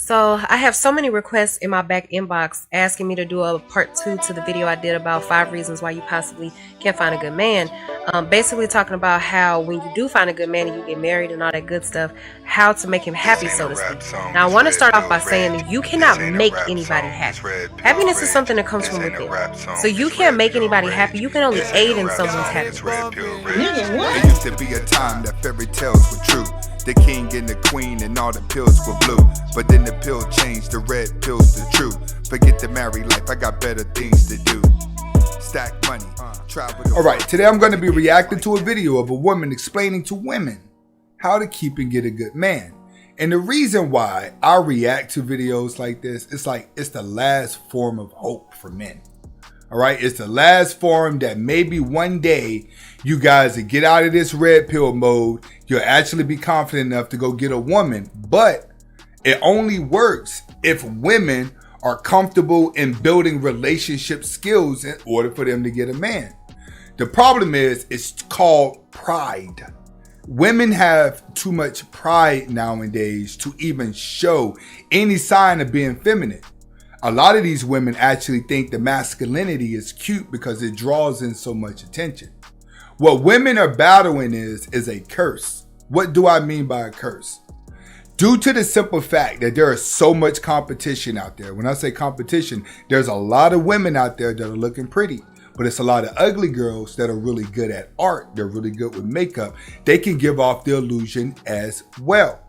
So I have so many requests in my back inbox asking me to do a part 2 to the video I did about 5 reasons why you possibly can't find a good man. Basically talking about how when you do find a good man and you get married and all that good stuff, how to make him happy, so to speak. Now I want to start off by saying that you cannot make anybody happy. Happiness is something that comes from within. So you can't make anybody happy. You can only aid in someone's happiness. It used to be a time that fairy tales were true. The king and the queen and all the pills were blue. But then the pill changed, the red pill's the truth. Forget the married life, I got better things to do. Stack money, travel. Alright, today I'm going to be reacting to a video of a woman explaining to women how to keep and get a good man. And the reason why I react to videos like this, it's the last form of hope for men. Alright, it's the last form that maybe one day you guys will get out of this red pill mode. You'll actually be confident enough to go get a woman. But it only works if women are comfortable in building relationship skills in order for them to get a man. The problem is, it's called pride. Women have too much pride nowadays to even show any sign of being feminine. A lot of these women actually think the masculinity is cute because it draws in so much attention. What women are battling is a curse. What do I mean by a curse? Due to the simple fact that there is so much competition out there. When I say competition, there's a lot of women out there that are looking pretty, but it's a lot of ugly girls that are really good at art. They're really good with makeup. They can give off the illusion as well.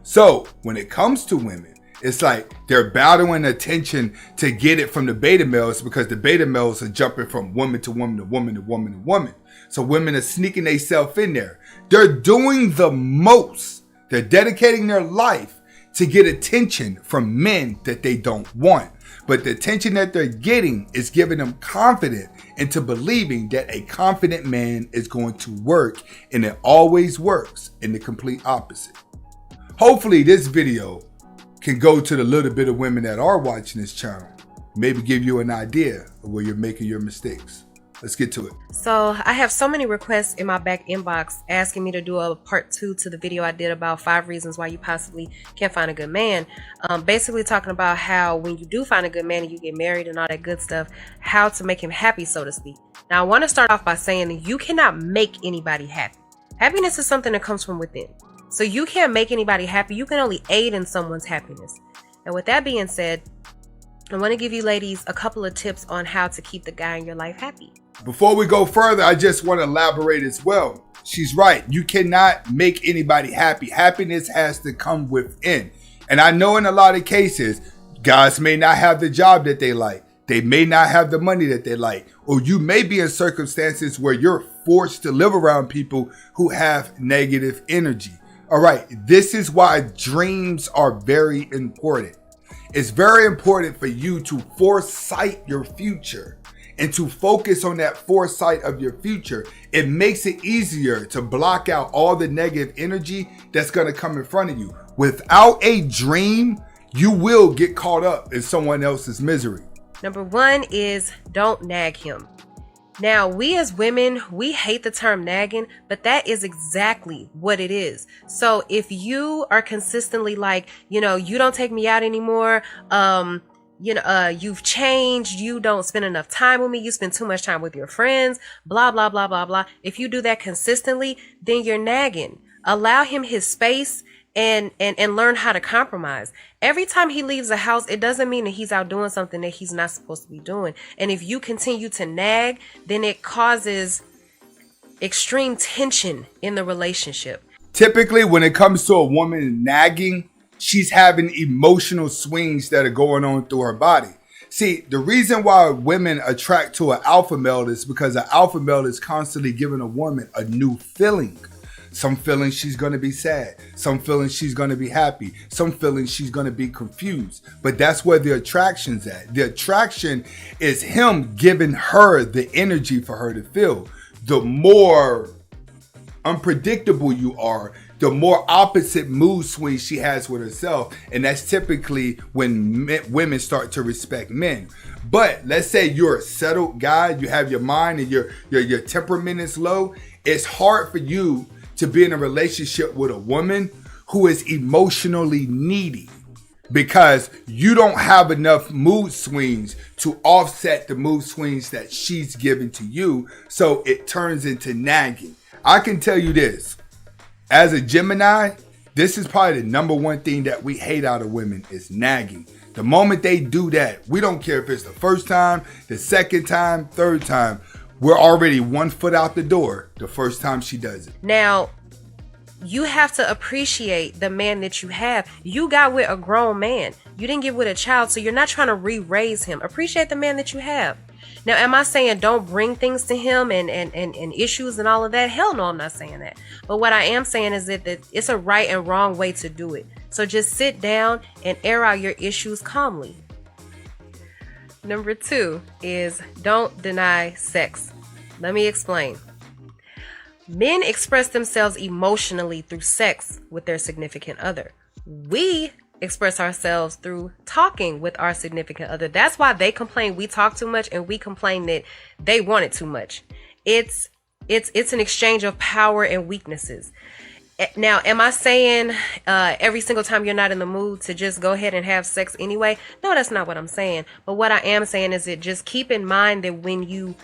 So when it comes to women, it's like they're battling attention to get it from the beta males because the beta males are jumping from woman to woman to woman to woman to woman. So women are sneaking themselves in there. They're doing the most. They're dedicating their life to get attention from men that they don't want. But the attention that they're getting is giving them confidence into believing that a confident man is going to work, and it always works in the complete opposite. Hopefully this video can go to the little bit of women that are watching this channel. Maybe give you an idea of where you're making your mistakes. Let's get to it. So I have so many requests in my back inbox asking me to do a part 2 to the video I did about 5 reasons why you possibly can't find a good man. Basically talking about how when you do find a good man and you get married and all that good stuff, how to make him happy, so to speak. Now I want to start off by saying that you cannot make anybody happy. Happiness is something that comes from within. So you can't make anybody happy. You can only aid in someone's happiness. And with that being said, I want to give you ladies a couple of tips on how to keep the guy in your life happy. Before we go further, I just want to elaborate as well. She's right. You cannot make anybody happy. Happiness has to come within. And I know in a lot of cases, guys may not have the job that they like. They may not have the money that they like. Or you may be in circumstances where you're forced to live around people who have negative energy. All right, this is why dreams are very important. It's very important for you to foresight your future and to focus on that foresight of your future. It makes it easier to block out all the negative energy that's going to come in front of you. Without a dream, you will get caught up in someone else's misery. Number 1 is don't nag him. Now, we as women, we hate the term nagging, but that is exactly what it is. So if you are consistently like, you don't take me out anymore, you've changed, you don't spend enough time with me, you spend too much time with your friends, blah, blah, blah, blah, blah. If you do that consistently, then you're nagging. Allow him his space and learn how to compromise. Every time he leaves the house, it doesn't mean that he's out doing something that he's not supposed to be doing. And if you continue to nag, then it causes extreme tension in the relationship. Typically, when it comes to a woman nagging, she's having emotional swings that are going on through her body. See, the reason why women attract to an alpha male is because an alpha male is constantly giving a woman a new feeling. Some feelings she's going to be sad. Some feelings she's going to be happy. Some feelings she's going to be confused. But that's where the attraction's at. The attraction is him giving her the energy for her to feel. The more unpredictable you are, the more opposite mood swings she has with herself. And that's typically when women start to respect men. But let's say you're a settled guy, you have your mind and your temperament is low. It's hard for you to be in a relationship with a woman who is emotionally needy. because you don't have enough mood swings to offset the mood swings that she's giving to you. So it turns into nagging. I can tell you this, as a Gemini, this is probably the number one thing that we hate out of women is nagging. The moment they do that, we don't care if it's the first time, the second time, third time, we're already 1 foot out the door the first time she does it. Now, you have to appreciate the man that you have. You got with a grown man. You didn't get with a child, so you're not trying to re-raise him. Appreciate the man that you have. Now, am I saying don't bring things to him and issues and all of that? Hell no, I'm not saying that. But what I am saying is that it's a right and wrong way to do it. So just sit down and air out your issues calmly. Number 2 is don't deny sex. Let me explain. Men express themselves emotionally through sex with their significant other. We express ourselves through talking with our significant other. That's why they complain we talk too much and we complain that they want it too much. It's an exchange of power and weaknesses. Now, am I saying every single time you're not in the mood to just go ahead and have sex anyway? No, that's not what I'm saying. But what I am saying is that just keep in mind that when you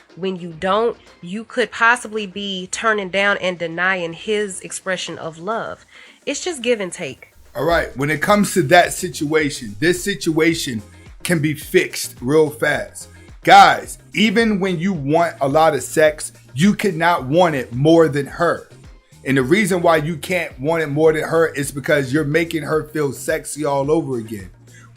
don't, you could possibly be turning down and denying his expression of love. It's just give and take. All right. When it comes to that situation, this situation can be fixed real fast. Guys, even when you want a lot of sex, you cannot want it more than her. And the reason why you can't want it more than her is because you're making her feel sexy all over again.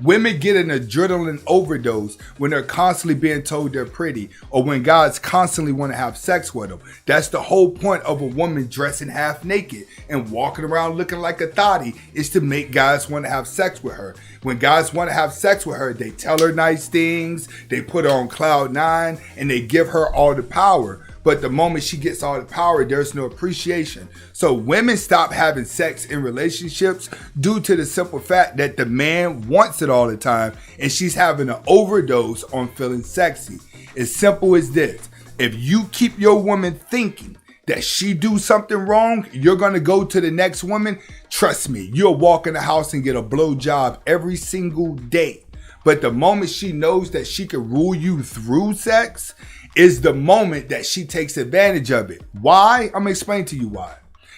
Women get an adrenaline overdose when they're constantly being told they're pretty, or when guys constantly want to have sex with them. That's the whole point of a woman dressing half naked and walking around looking like a thotty, is to make guys want to have sex with her. When guys want to have sex with her, they tell her nice things, they put her on cloud 9, and they give her all the power. But the moment she gets all the power, there's no appreciation. So women stop having sex in relationships due to the simple fact that the man wants it all the time and she's having an overdose on feeling sexy. As simple as this. If you keep your woman thinking that she do something wrong, you're going to go to the next woman. Trust me, you'll walk in the house and get a blowjob every single day. But the moment she knows that she can rule you through sex is the moment that she takes advantage of it. Why? I'm going to explain to you why.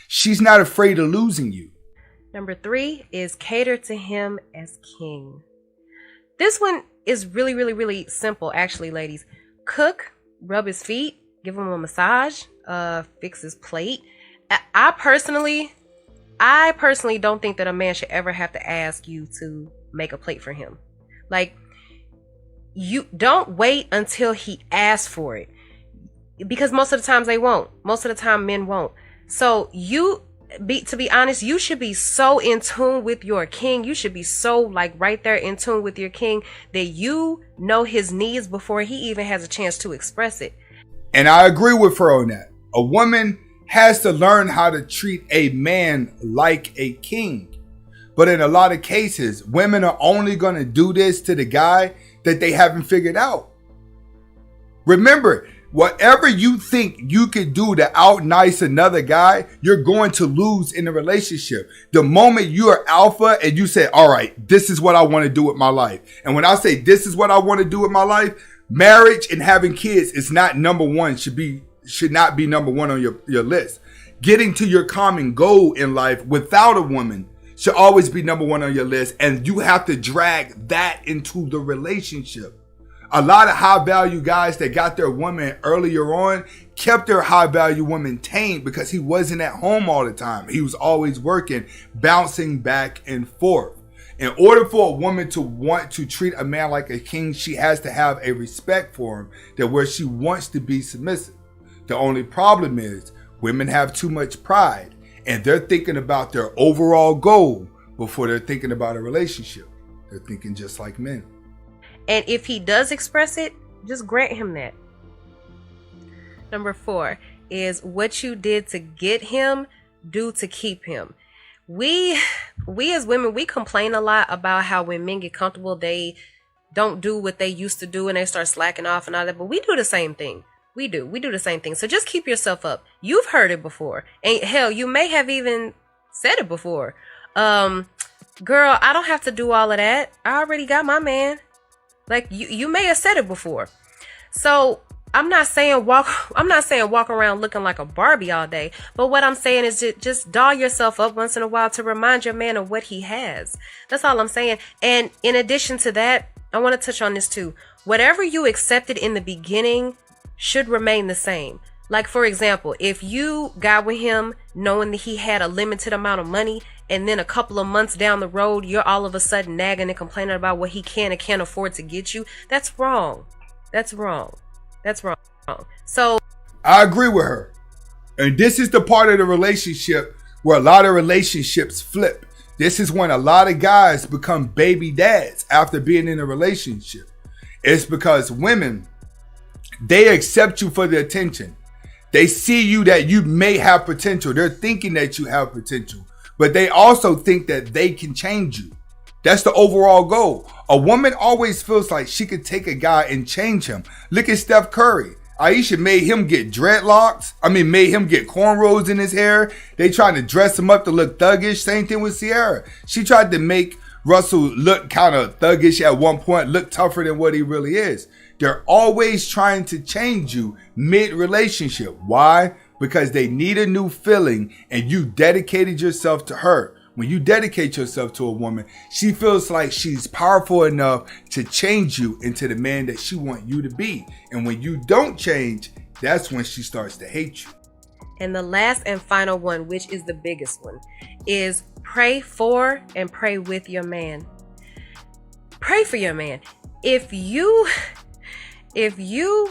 She's not afraid of losing you. Number 3 is cater to him as king. This one is really, really, really simple, actually, ladies. Cook, rub his feet, give him a massage, fix his plate. I personally don't think that a man should ever have to ask you to make a plate for him. Like, you don't wait until he asks for it, because most of the times they won't. Most of the time men won't. So to be honest, you should be so in tune with your king. You should be so like right there in tune with your king that you know his needs before he even has a chance to express it. And I agree with her on that. A woman has to learn how to treat a man like a king. But in a lot of cases, women are only going to do this to the guy that they haven't figured out. Remember, whatever you think you could do to out nice another guy, you're going to lose in a relationship. The moment you are alpha and you say, all right, this is what I want to do with my life. And when I say this is what I want to do with my life, marriage and having kids is not number one, should not be number one on your list. Getting to your common goal in life without a woman should always be number one on your list, and you have to drag that into the relationship. A lot of high value guys that got their woman earlier on kept their high value woman tamed because he wasn't at home all the time. He was always working, bouncing back and forth. In order for a woman to want to treat a man like a king, she has to have a respect for him, that where she wants to be submissive. The only problem is women have too much pride. And they're thinking about their overall goal before they're thinking about a relationship. They're thinking just like men. And if he does express it, just grant him that. Number 4 is what you did to get him, do to keep him. We as women, we complain a lot about how when men get comfortable, they don't do what they used to do and they start slacking off and all that. But we do the same thing. We do the same thing. So just keep yourself up. You've heard it before. And hell, you may have even said it before. Girl, I don't have to do all of that. I already got my man. Like you may have said it before. So I'm not saying walk around looking like a Barbie all day, but what I'm saying is just doll yourself up once in a while to remind your man of what he has. That's all I'm saying. And in addition to that, I want to touch on this too. Whatever you accepted in the beginning should remain the same. Like, for example, if you got with him knowing that he had a limited amount of money, and then a couple of months down the road, you're all of a sudden nagging and complaining about what he can and can't afford to get you, that's wrong. That's wrong. That's wrong. So I agree with her. And this is the part of the relationship where a lot of relationships flip. This is when a lot of guys become baby dads after being in a relationship. It's because women, they accept you for the attention. They see you that you may have potential. They're thinking that you have potential, but they also think that they can change you. That's the overall goal. A woman always feels like she could take a guy and change him. Look at Steph Curry. Aisha made him get dreadlocks. Made him get cornrows in his hair. They tried to dress him up to look thuggish. Same thing with Ciara. She tried to make Russell look kind of thuggish at one point, look tougher than what he really is. They're always trying to change you mid-relationship. Why? Because they need a new feeling and you dedicated yourself to her. When you dedicate yourself to a woman, she feels like she's powerful enough to change you into the man that she wants you to be. And when you don't change, that's when she starts to hate you. And the last and final one, which is the biggest one, is pray for and pray with your man. Pray for your man. If you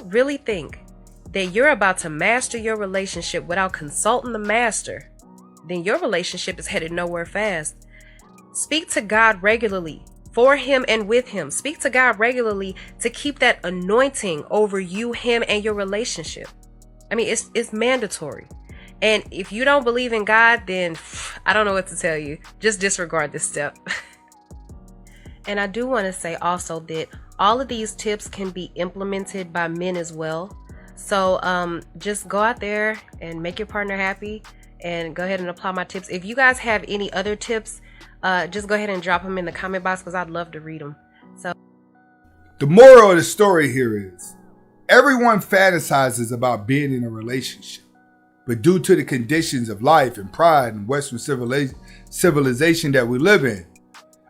really think that you're about to master your relationship without consulting the master, then your relationship is headed nowhere fast. Speak to God regularly for him and with him. Speak to God regularly to keep that anointing over you, him, and your relationship. It's mandatory. And if you don't believe in God, then I don't know what to tell you. Just disregard this step. And I do want to say also that all of these tips can be implemented by men as well. So just go out there and make your partner happy and go ahead and apply my tips. If you guys have any other tips, just go ahead and drop them in the comment box because I'd love to read them. So the moral of the story here is everyone fantasizes about being in a relationship, but due to the conditions of life and pride and Western civilization that we live in,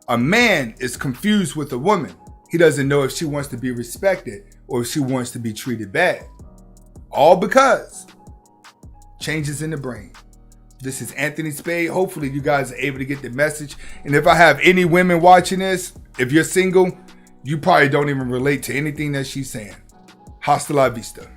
a man is confused with a woman. He doesn't know if she wants to be respected or if she wants to be treated bad. All because changes in the brain. This is Anthony Spade. Hopefully you guys are able to get the message. And if I have any women watching this, if you're single, you probably don't even relate to anything that she's saying. Hasta la vista.